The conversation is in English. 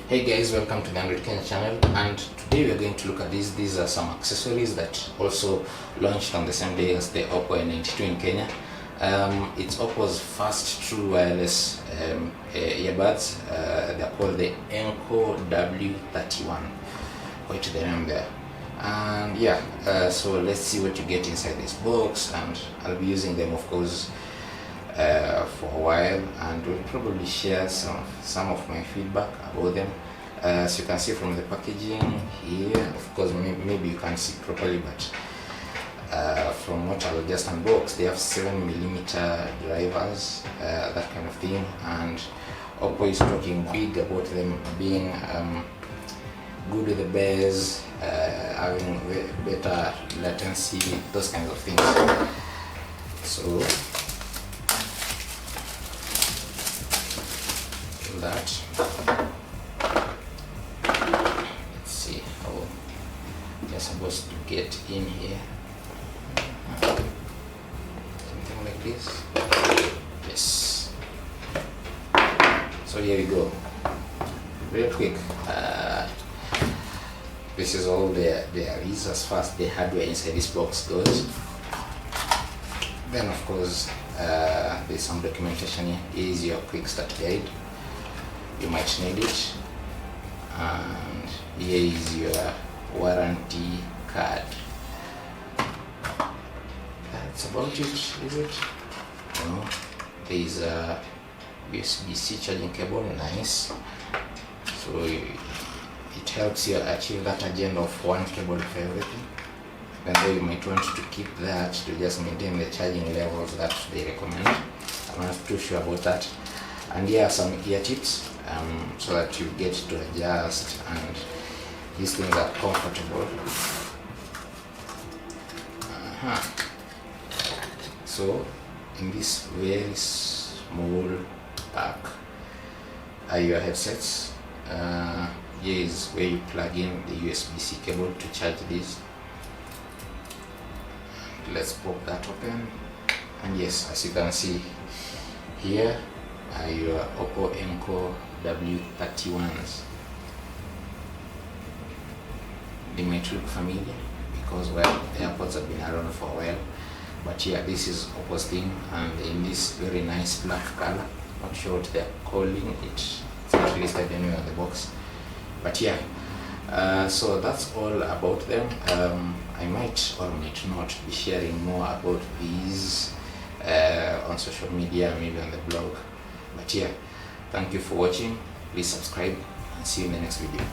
Hey guys, welcome to the Android Kenya channel, and today we are going to look at these. These are some accessories that also launched on the same day as the Oppo Enco W31 in Kenya. It's Oppo's first true wireless earbuds. They're called the Enco W31. Quite the name there. And yeah, so let's see what you get inside this box, and I'll be using them, of course, for a while, and we'll probably share some of my feedback about them. So you can see from the packaging here, of course maybe you can't see properly, but from what I will just unbox, they have 7mm drivers, that kind of thing, and Oppo is talking big about them being good with the bass, having better latency, those kinds of things. So that, let's see how they're supposed to get in here. Something like this. Yes. So here we go. Real quick. This is all there is as far as the hardware inside this box goes. Then of course there's some documentation here. Here is your quick start guide. You might need it. And here is your warranty card. That's about it, is it? No. There is a USB-C charging cable, nice. So it helps you achieve that agenda of one cable for everything. Then though you might want to keep that to just maintain the charging levels that they recommend. I'm not too sure about that. And here are some ear tips, so that you get to adjust, and these things are comfortable. So in this very small pack are your headsets. Here is where you plug in the USB-C cable to charge this. Let's pop that open, and yes, as you can see, here are your Oppo Enco W31s. They might look familiar because, well, the AirPods have been around for a while, but yeah, this is Oppo's thing, and in this very nice black color. Not sure what they're calling it. It's not listed anywhere on the box, but yeah. So that's all about them. I might or might not be sharing more about these on social media, maybe on the blog. But yeah, thank you for watching. Please subscribe, and see you in the next video.